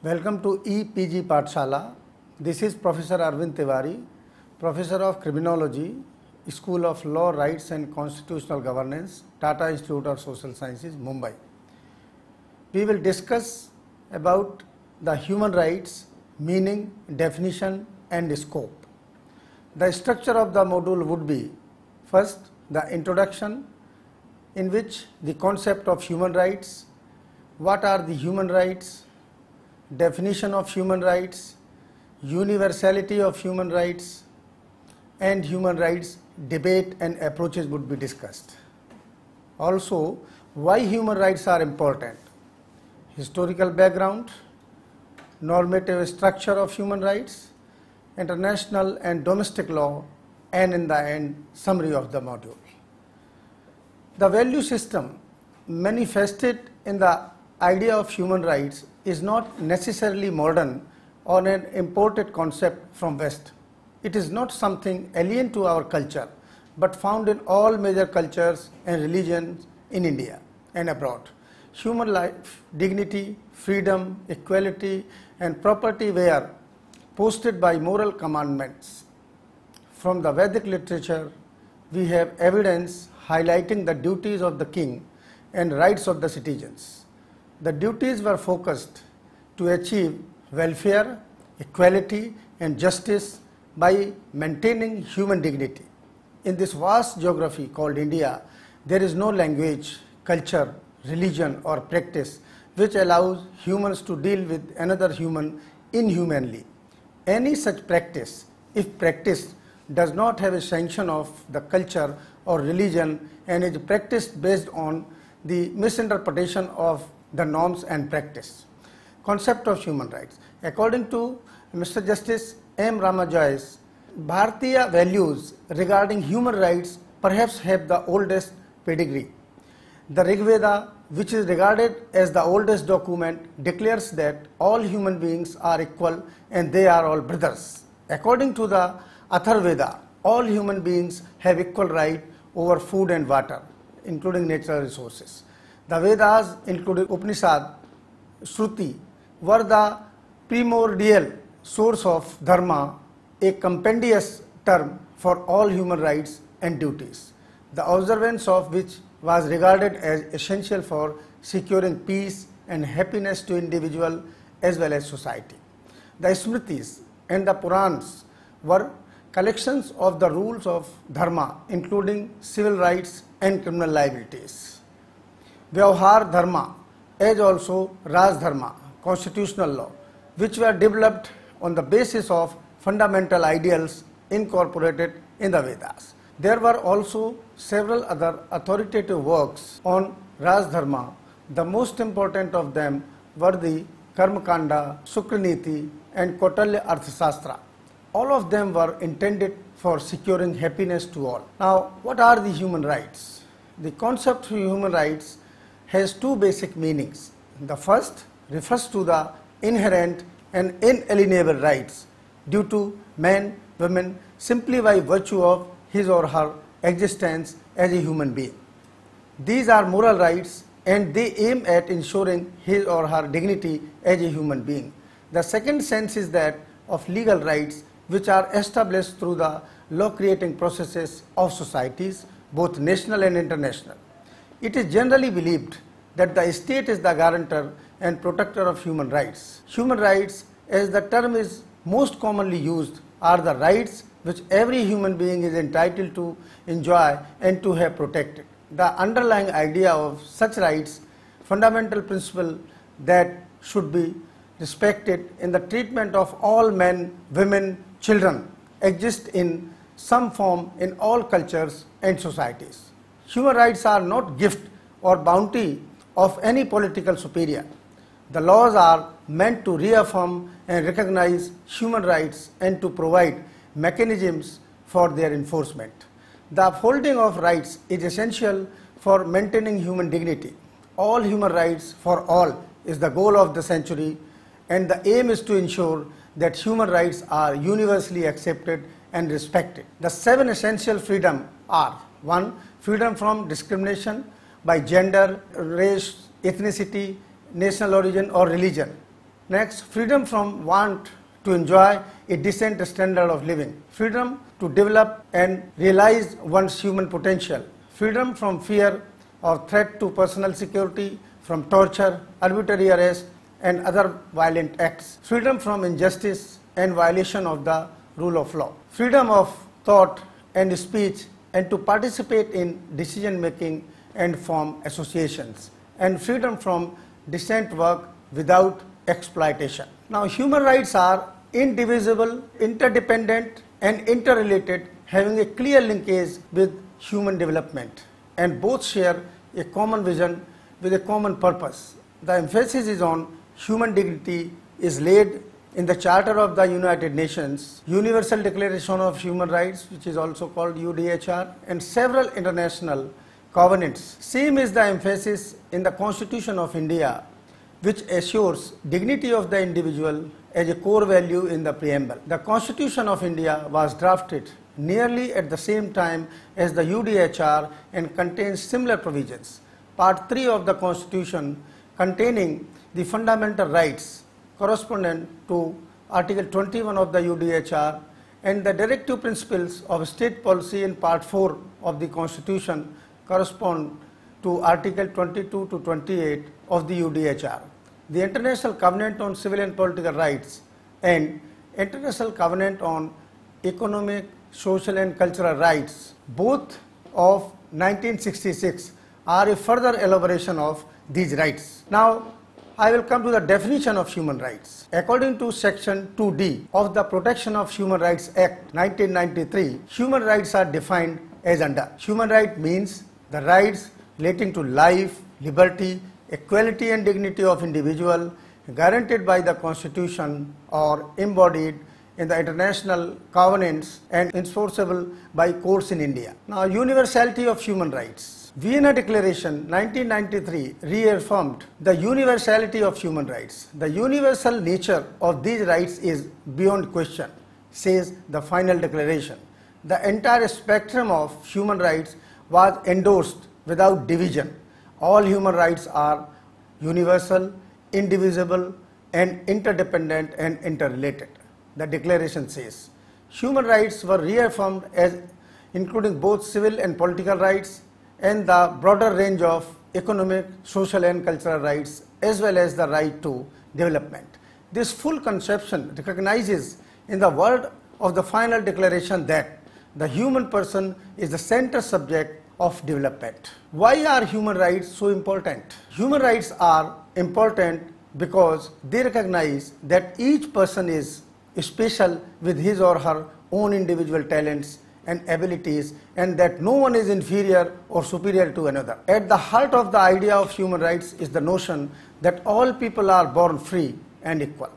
Welcome to EPG Pathshala. This is Professor Arvind Tiwari, Professor of Criminology, School of Law, Rights and Constitutional Governance, Tata Institute of Social Sciences, Mumbai. We will discuss about the human rights, meaning, definition and scope. The structure of the module would be, first, the introduction, in which the concept of human rights, what are the human rights, definition of human rights, universality of human rights, and human rights debate and approaches would be discussed. Also, why human rights are important, historical background, normative structure of human rights, international and domestic law, and in the end, summary of the module. The value system manifested in the idea of human rights is not necessarily modern or an imported concept from West. It is not something alien to our culture, but found in all major cultures and religions in India and abroad. Human life, dignity, freedom, equality, and property were posted by moral commandments. From the Vedic literature, we have evidence highlighting the duties of the king and rights of the citizens. The duties were focused to achieve welfare, equality, and justice by maintaining human dignity. In this vast geography called India, there is no language, culture, religion, or practice which allows humans to deal with another human inhumanly. Any such practice, if practiced, does not have a sanction of the culture or religion and is practiced based on the misinterpretation of the norms and practice. Concept of human rights. According to Mr. Justice M. Joyce, Bharatiya values regarding human rights perhaps have the oldest pedigree. The Rig Veda, which is regarded as the oldest document, declares that all human beings are equal and they are all brothers. According to the Atharvaveda, all human beings have equal right over food and water, including natural resources. The Vedas, including Upanishad, Shruti, were the primordial source of dharma, a compendious term for all human rights and duties, the observance of which was regarded as essential for securing peace and happiness to individual as well as society. The Smritis and the Purans were collections of the rules of dharma, including civil rights and criminal liabilities. Vyavhar Dharma, as also Raj Dharma, constitutional law, which were developed on the basis of fundamental ideals incorporated in the Vedas. There were also several other authoritative works on Raj Dharma. The most important of them were the Karma Kanda, Sukraniti, and Kautilya Arthashastra. All of them were intended for securing happiness to all. Now, what are the human rights? The concept of human rights has two basic meanings. The first refers to the inherent and inalienable rights due to man, women, simply by virtue of his or her existence as a human being. These are moral rights and they aim at ensuring his or her dignity as a human being. The second sense is that of legal rights, which are established through the law-creating processes of societies, both national and international. It is generally believed that the state is the guarantor and protector of human rights. Human rights, as the term is most commonly used, are the rights which every human being is entitled to enjoy and to have protected. The underlying idea of such rights, fundamental principle that should be respected in the treatment of all men, women, children, exist in some form in all cultures and societies. Human rights are not gift or bounty of any political superior. The laws are meant to reaffirm and recognize human rights and to provide mechanisms for their enforcement. The upholding of rights is essential for maintaining human dignity. All human rights for all is the goal of the century, and the aim is to ensure that human rights are universally accepted and respected. The 7 essential freedoms are: 1. Freedom from discrimination by gender, race, ethnicity, national origin or religion. Next, freedom from want to enjoy a decent standard of living. Freedom to develop and realize one's human potential. Freedom from fear or threat to personal security, from torture, arbitrary arrest, and other violent acts. Freedom from injustice and violation of the rule of law. Freedom of thought and speech, and to participate in decision making and form associations. And freedom from decent work without exploitation. Now, human rights are indivisible, interdependent, and interrelated, having a clear linkage with human development, and both share a common vision with a common purpose. The emphasis is on human dignity is laid in the Charter of the United Nations, Universal Declaration of Human Rights, which is also called UDHR, and several international covenants. Same is the emphasis in the Constitution of India, which assures dignity of the individual as a core value in the preamble. The Constitution of India was drafted nearly at the same time as the UDHR and contains similar provisions. Part 3 of the Constitution, containing the fundamental rights correspondent to Article 21 of the UDHR, and the directive principles of state policy in Part 4 of the Constitution correspond to Article 22 to 28 of the UDHR. The International Covenant on Civil and Political Rights and International Covenant on Economic, Social and Cultural Rights, both of 1966, are a further elaboration of these rights. Now, I will come to the definition of human rights. According to Section 2D of the Protection of Human Rights Act 1993, human rights are defined as under. Human right means the rights relating to life, liberty, equality and dignity of individual, guaranteed by the Constitution or embodied in the international covenants and enforceable by courts in India. Now, universality of human rights. Vienna Declaration 1993 reaffirmed the universality of human rights. The universal nature of these rights is beyond question, says the final declaration. The entire spectrum of human rights was endorsed without division. All human rights are universal, indivisible, and interdependent and interrelated. The declaration says human rights were reaffirmed as including both civil and political rights, and the broader range of economic, social and cultural rights, as well as the right to development. This full conception recognizes in the word of the final declaration that the human person is the center subject of development. Why are human rights so important? Human rights are important because they recognize that each person is special with his or her own individual talents and abilities, and that no one is inferior or superior to another. At the heart of the idea of human rights is the notion that all people are born free and equal.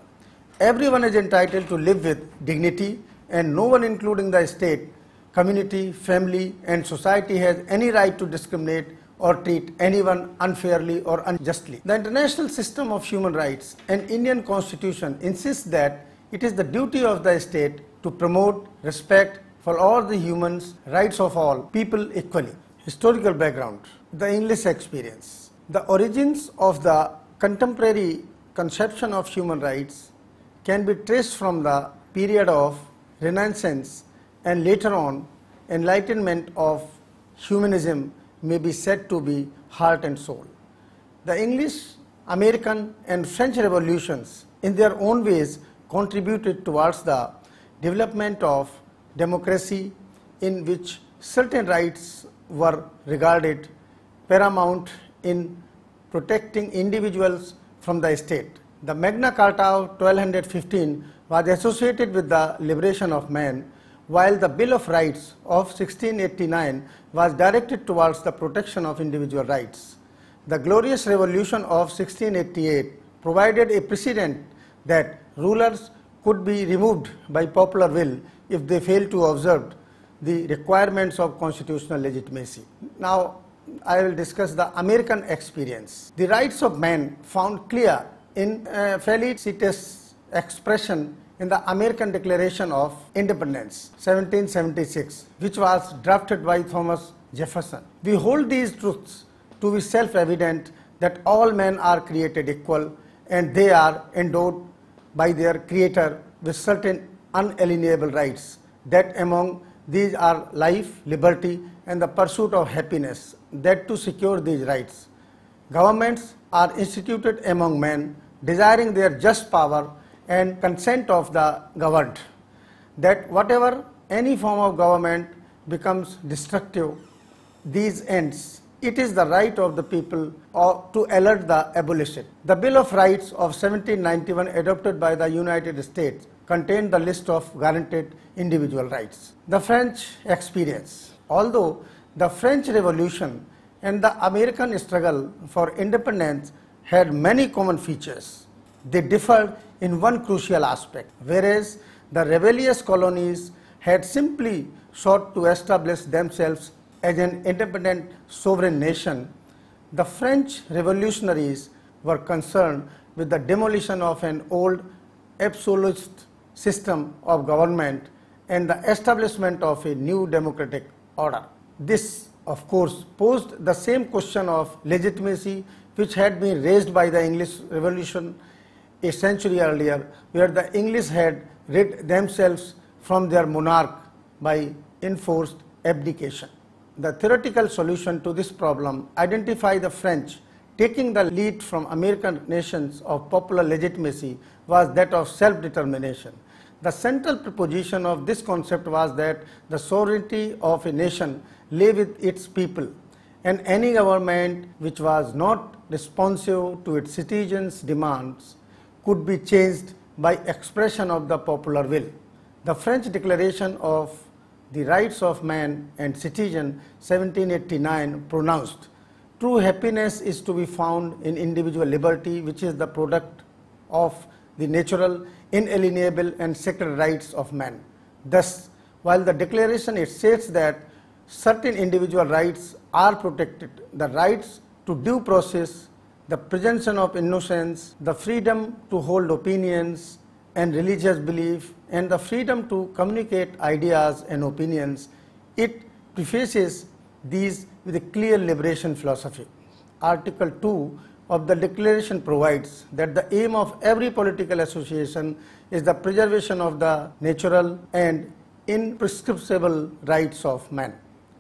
Everyone is entitled to live with dignity, and no one, including the state, community, family and society, has any right to discriminate or treat anyone unfairly or unjustly. The International System of Human Rights and Indian Constitution insists that it is the duty of the state to promote respect for all the humans, rights of all people equally. Historical background, the English experience. The origins of the contemporary conception of human rights can be traced from the period of Renaissance, and later on enlightenment of humanism may be said to be heart and soul. The English, American and French revolutions in their own ways contributed towards the development of democracy, in which certain rights were regarded paramount in protecting individuals from the state. The Magna Carta of 1215 was associated with the liberation of man, while the Bill of Rights of 1689 was directed towards the protection of individual rights. The Glorious Revolution of 1688 provided a precedent that rulers could be removed by popular will if they fail to observe the requirements of constitutional legitimacy. Now, I will discuss the American experience. The rights of man found clear in felicitous expression in the American Declaration of Independence, 1776, which was drafted by Thomas Jefferson. We hold these truths to be self-evident, that all men are created equal and they are endowed by their creator with certain unalienable rights. That among these are life, liberty, and the pursuit of happiness. That to secure these rights, governments are instituted among men, desiring their just power and consent of the governed. That whatever any form of government becomes destructive, these ends, it is the right of the people to alert the abolition. The Bill of Rights of 1791, adopted by the United States, contained the list of guaranteed individual rights. The French experience. Although the French Revolution and the American struggle for independence had many common features, they differed in one crucial aspect. Whereas the rebellious colonies had simply sought to establish themselves as an independent sovereign nation, the French revolutionaries were concerned with the demolition of an old absolutist system of government and the establishment of a new democratic order. This, of course, posed the same question of legitimacy which had been raised by the English Revolution a century earlier, where the English had rid themselves from their monarch by enforced abdication. The theoretical solution to this problem identified the French taking the lead from American nations of popular legitimacy was that of self-determination. The central proposition of this concept was that the sovereignty of a nation lay with its people, and any government which was not responsive to its citizens' demands could be changed by expression of the popular will. The French Declaration of the Rights of Man and Citizen 1789 pronounced, "True happiness is to be found in individual liberty, which is the product of the natural, inalienable and sacred rights of man." Thus, while the declaration it states that certain individual rights are protected, the rights to due process, the presumption of innocence, the freedom to hold opinions and religious belief, and the freedom to communicate ideas and opinions, it prefaces these with a clear liberation philosophy. Article 2 of the Declaration provides that the aim of every political association is the preservation of the natural and imprescriptible rights of man.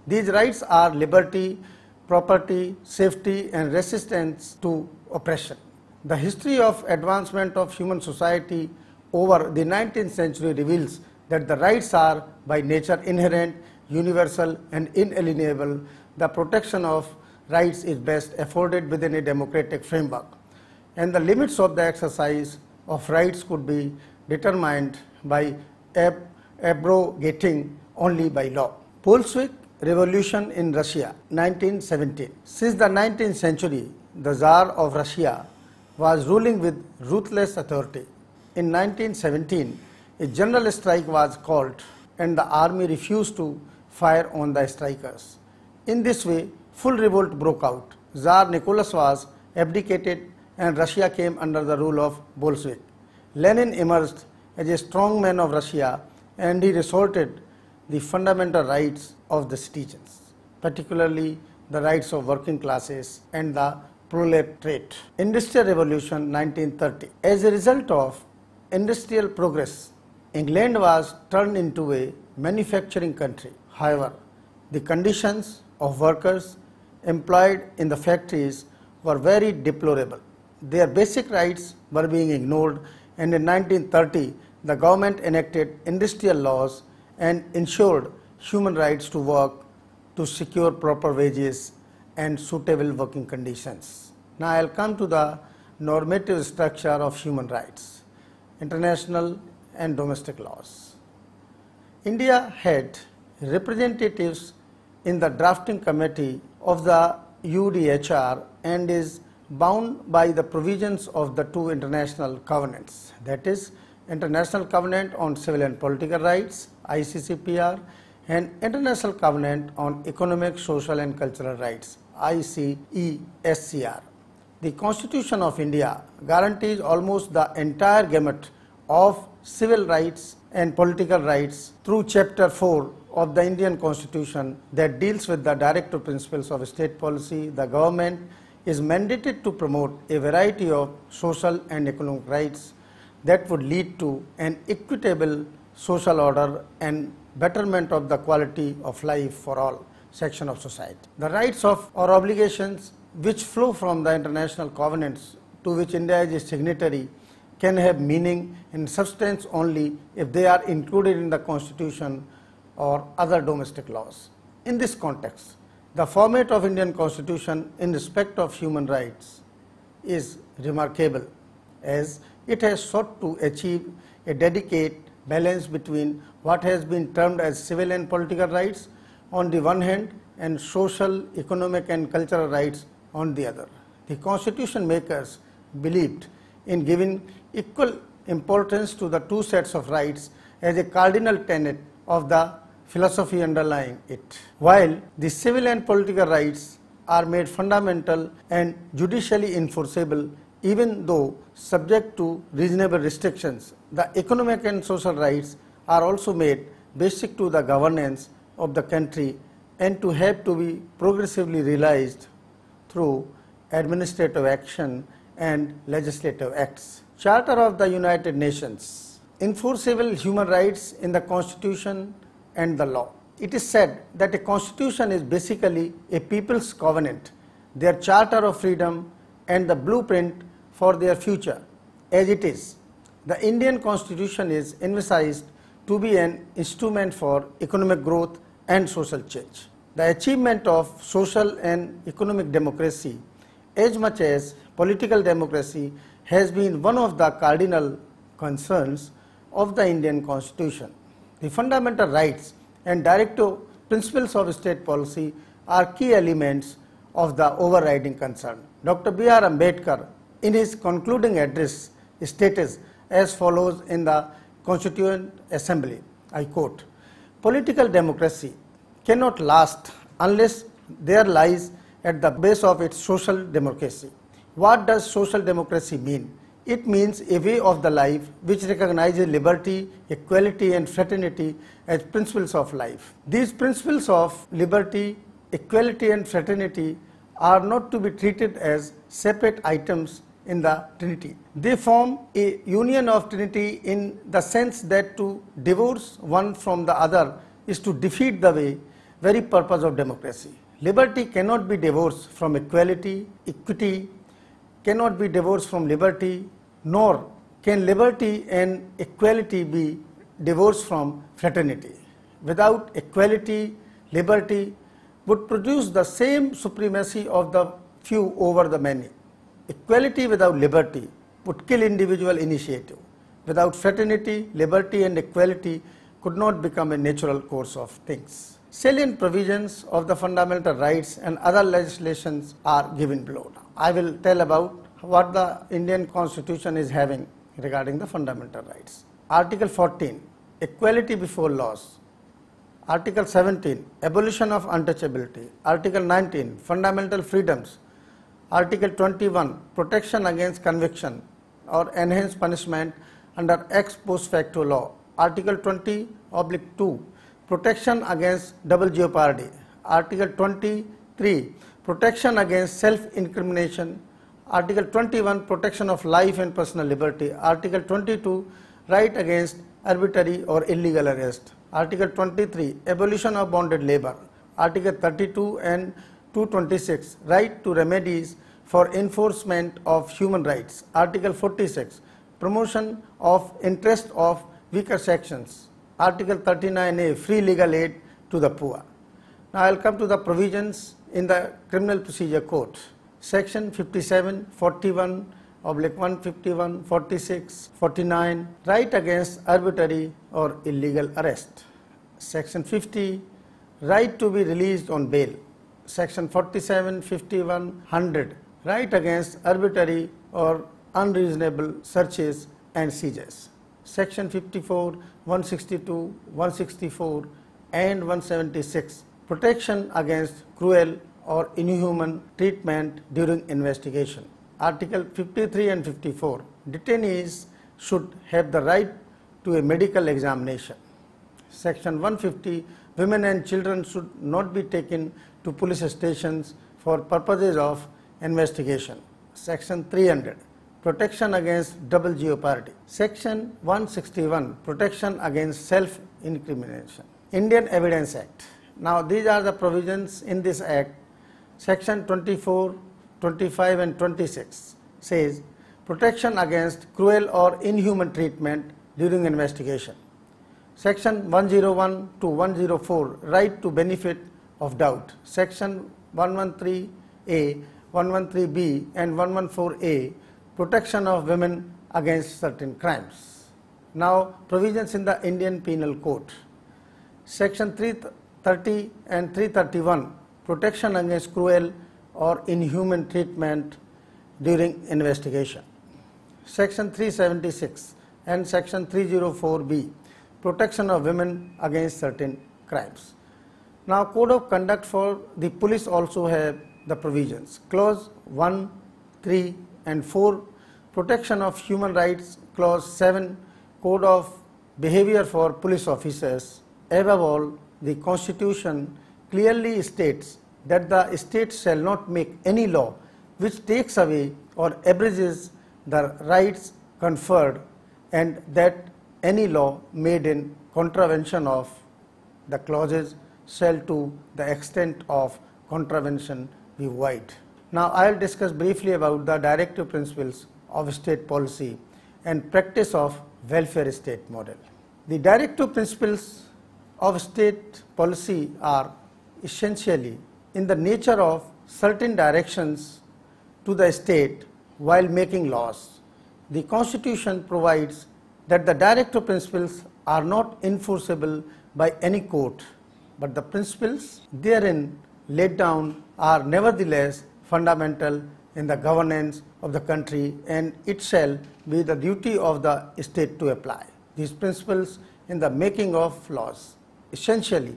These rights are liberty, property, safety, and resistance to oppression. The history of advancement of human society over the 19th century reveals that the rights are by nature inherent, universal, and inalienable. The protection of rights is best afforded within a democratic framework, and the limits of the exercise of rights could be determined by abrogating only by law. Bolshevik Revolution in Russia, 1917. Since the 19th century, the Tsar of Russia was ruling with ruthless authority. In 1917, a general strike was called and the army refused to fire on the strikers. In this way, full revolt broke out. Tsar Nicholas was abdicated and Russia came under the rule of Bolshevik. Lenin emerged as a strong man of Russia and he resorted the fundamental rights of the citizens, particularly the rights of working classes and the proletariat. Industrial Revolution 1930. As a result of industrial progress, England was turned into a manufacturing country. However, the conditions of workers employed in the factories were very deplorable. Their basic rights were being ignored, and in 1930, the government enacted industrial laws and ensured human rights to work, to secure proper wages and suitable working conditions. Now I will come to the normative structure of human rights, international and domestic laws. India had representatives in the drafting committee of the UDHR and is bound by the provisions of the two international covenants, that is, International Covenant on Civil and Political Rights, ICCPR, and International Covenant on Economic, Social and Cultural Rights, ICESCR. The Constitution of India guarantees almost the entire gamut of civil rights and political rights through Chapter 4 of the Indian Constitution that deals with the directive principles of state policy, the government, is mandated to promote a variety of social and economic rights that would lead to an equitable social order and betterment of the quality of life for all sections of society. The rights of or obligations which flow from the international covenants to which India is a signatory can have meaning and substance only if they are included in the Constitution or other domestic laws. In this context, the format of Indian Constitution in respect of human rights is remarkable, as it has sought to achieve a delicate balance between what has been termed as civil and political rights on the one hand and social, economic and cultural rights on the other. The Constitution makers believed in giving equal importance to the two sets of rights as a cardinal tenet of the philosophy underlying it. While the civil and political rights are made fundamental and judicially enforceable, even though subject to reasonable restrictions, the economic and social rights are also made basic to the governance of the country and to have to be progressively realized through administrative action and legislative acts. Charter of the United Nations. Enforceable human rights in the Constitution and the law. It is said that a constitution is basically a people's covenant, their charter of freedom and the blueprint for their future. As it is, the Indian Constitution is envisaged to be an instrument for economic growth and social change. The achievement of social and economic democracy, as much as political democracy, has been one of the cardinal concerns of the Indian Constitution. The fundamental rights and directive principles of state policy are key elements of the overriding concern. Dr. B.R. Ambedkar, in his concluding address, stated as follows in the Constituent Assembly, I quote, "Political democracy cannot last unless there lies at the base of its social democracy." What does social democracy mean? It means a way of the life which recognizes liberty, equality and fraternity as principles of life. These principles of liberty, equality and fraternity are not to be treated as separate items in the Trinity. They form a union of Trinity in the sense that to divorce one from the other is to defeat the very purpose of democracy. Liberty cannot be divorced from equality, equity cannot be divorced from liberty, nor can liberty and equality be divorced from fraternity. Without equality, liberty would produce the same supremacy of the few over the many. Equality without liberty would kill individual initiative. Without fraternity, liberty and equality could not become a natural course of things. Salient provisions of the fundamental rights and other legislations are given below. I will tell about what the Indian Constitution is having regarding the fundamental rights. Article 14, equality before laws. Article 17, abolition of untouchability. Article 19, fundamental freedoms. Article 21, protection against conviction or enhanced punishment under ex post facto law. Article 20/2, protection against double jeopardy. Article 23, protection against self-incrimination. Article 21, protection of life and personal liberty. Article 22, right against arbitrary or illegal arrest. Article 23, abolition of bonded labor. Article 32 and 226, right to remedies for enforcement of human rights. Article 46, promotion of interest of weaker sections. Article 39A, free legal aid to the poor. Now I will come to the provisions in the Criminal Procedure Code. Section 57, 41, /151, 46, 49, right against arbitrary or illegal arrest. Section 50, right to be released on bail. Section 47, 51, 100, right against arbitrary or unreasonable searches and seizures. Section 54, 162, 164 and 176, protection against cruel or inhuman treatment during investigation. Article 53 and 54, detainees should have the right to a medical examination. Section 150, women and children should not be taken to police stations for purposes of investigation. Section 300, protection against double jeopardy. Section 161, protection against self-incrimination. Indian Evidence Act. Now these are the provisions in this act. Section 24, 25 and 26 says protection against cruel or inhuman treatment during investigation. Section 101 to 104, right to benefit of doubt. Section 113A, 113B and 114A, protection of women against certain crimes. Now provisions in the Indian Penal Code. Section 330 and 331, protection against cruel or inhuman treatment during investigation. Section 376 and Section 304B, protection of women against certain crimes. Now Code of Conduct for the police also have the provisions. Clause 1, 3 and 4, protection of human rights. Clause 7, Code of Behavior for police officers. Above all, the Constitution clearly states that the state shall not make any law which takes away or abridges the rights conferred, and that any law made in contravention of the clauses shall to the extent of contravention be void. Now I will discuss briefly about the directive principles of state policy and practice of welfare state model. The directive principles of state policy are essentially in the nature of certain directions to the state while making laws. The Constitution provides that the directive principles are not enforceable by any court, but the principles therein laid down are nevertheless fundamental in the governance of the country, and it shall be the duty of the state to apply these principles in the making of laws. Essentially,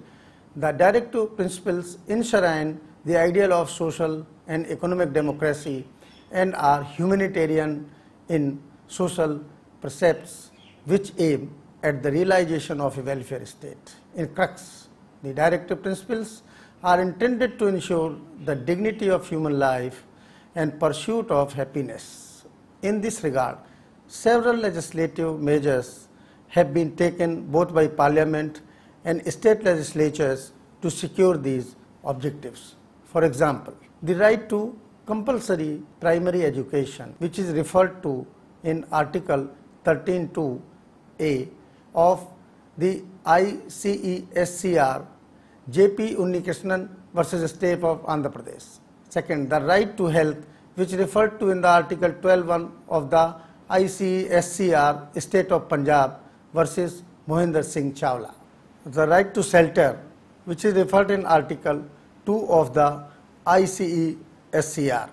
the directive principles enshrine the ideal of social and economic democracy and are humanitarian in social precepts which aim at the realization of a welfare state. In crux, the directive principles are intended to ensure the dignity of human life and pursuit of happiness. In this regard, several legislative measures have been taken both by Parliament and state legislatures to secure these objectives. For example, the right to compulsory primary education, which is referred to in Article 13(2)(a) of the ICESCR J.P. Unnikrishnan versus State of Andhra Pradesh. Second, the right to health, which referred to in the Article 12(1) of the ICESCR State of Punjab versus Mohinder Singh Chawla. The right to shelter, which is referred in Article 2 of the ICESCR,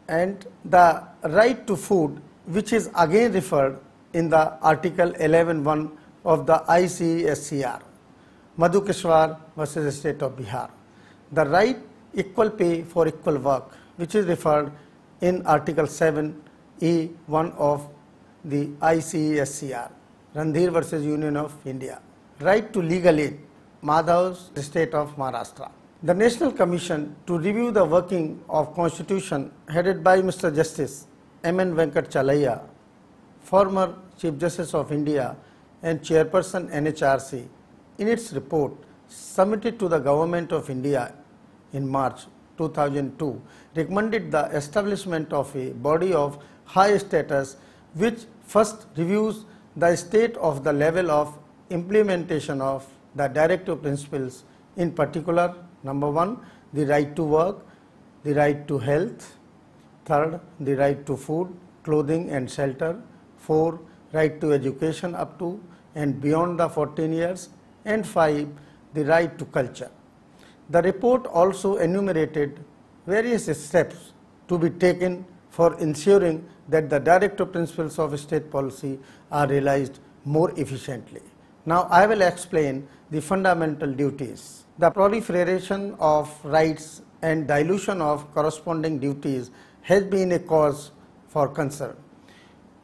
and the right to food, which is again referred in the Article 11(1) of the ICESCR, Madhu Kishwar versus State of Bihar. The right equal pay for equal work, which is referred in Article 7(e)(1) of the ICESCR, Randhir versus Union of India. Right to legal aid, Madhav's State of Maharashtra. The National Commission to review the working of Constitution, headed by Mr. Justice M.N. Venkatachalaya, former Chief Justice of India and Chairperson NHRC, in its report submitted to the Government of India in March 2002, recommended the establishment of a body of high status which first reviews the state of the level of implementation of the directive principles, in particular, number 1, the right to work, the right to health, third, the right to food, clothing and shelter, 4, right to education up to and beyond the 14 years, and 5, the right to culture. The report also enumerated various steps to be taken for ensuring that the directive principles of state policy are realized more efficiently. Now I will explain the fundamental duties. The proliferation of rights and dilution of corresponding duties has been a cause for concern.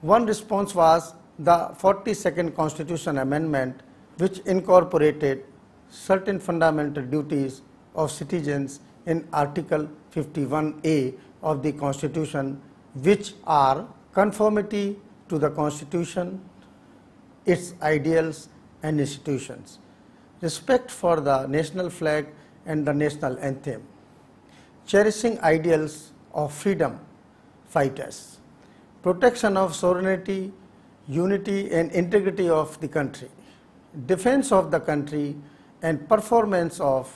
One response was the 42nd Constitution Amendment, which incorporated certain fundamental duties of citizens in Article 51A of the Constitution, which are conformity to the Constitution, its ideals and institutions, respect for the national flag and the national anthem, cherishing ideals of freedom fighters, protection of sovereignty, unity and integrity of the country, defense of the country and performance of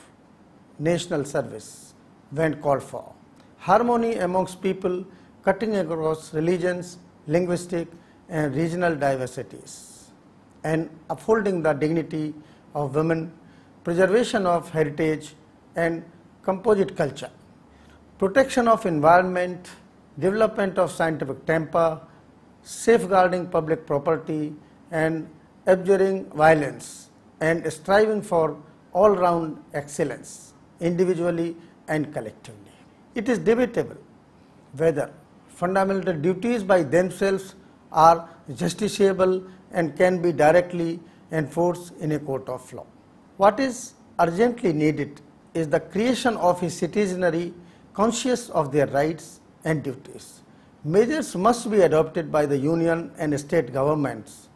national service when called for, harmony amongst people cutting across religions, linguistic and regional diversities, and upholding the dignity of women, preservation of heritage and composite culture, protection of environment, development of scientific temper, safeguarding public property and abjuring violence, and striving for all-round excellence, individually and collectively. It is debatable whether fundamental duties by themselves are justiciable and can be directly enforced in a court of law. What is urgently needed is the creation of a citizenry conscious of their rights and duties. Measures must be adopted by the union and state governments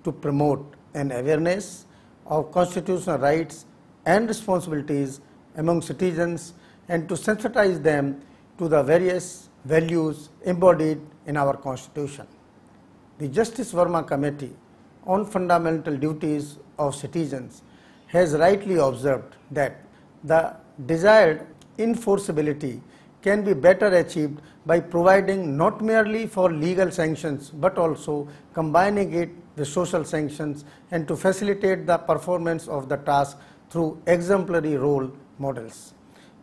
to promote an awareness of constitutional rights and responsibilities among citizens and to sensitize them to the various values embodied in our Constitution. The Justice Verma Committee on Fundamental Duties of Citizens has rightly observed that the desired enforceability can be better achieved by providing not merely for legal sanctions but also combining it with social sanctions and to facilitate the performance of the task through exemplary role models.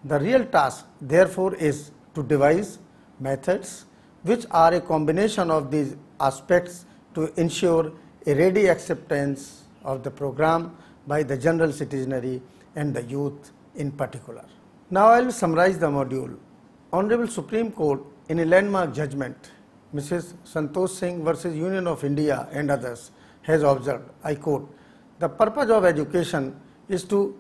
The real task, therefore, is to devise methods which are a combination of these aspects to ensure a ready acceptance of the program by the general citizenry and the youth in particular. Now I will summarize the module. Honorable Supreme Court in a landmark judgment, Mrs. Santosh Singh versus Union of India and others, has observed, I quote, "The purpose of education is to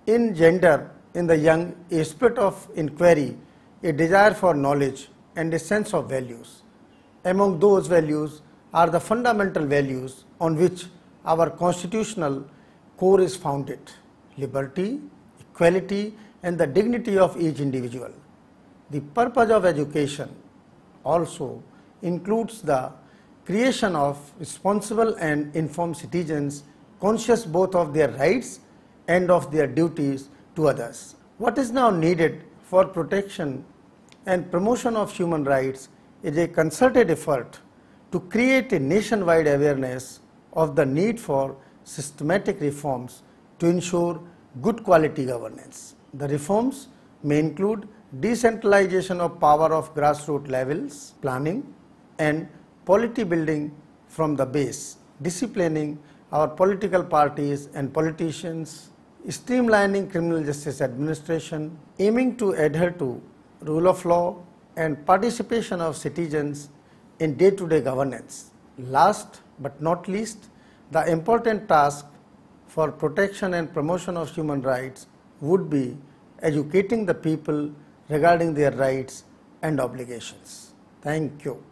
engender in the young a spirit of inquiry, a desire for knowledge and a sense of values. Among those values are the fundamental values on which our constitutional core is founded: liberty, equality and the dignity of each individual. The purpose of education also includes the creation of responsible and informed citizens conscious both of their rights and of their duties to others. What is now needed for protection and promotion of human rights is a concerted effort to create a nationwide awareness of the need for systematic reforms to ensure good quality governance. The reforms may include decentralization of power of grassroots levels, planning and polity building from the base, disciplining our political parties and politicians, streamlining criminal justice administration, aiming to adhere to rule of law and participation of citizens in day-to-day governance. Last but not least, the important task for protection and promotion of human rights would be educating the people regarding their rights and obligations. Thank you.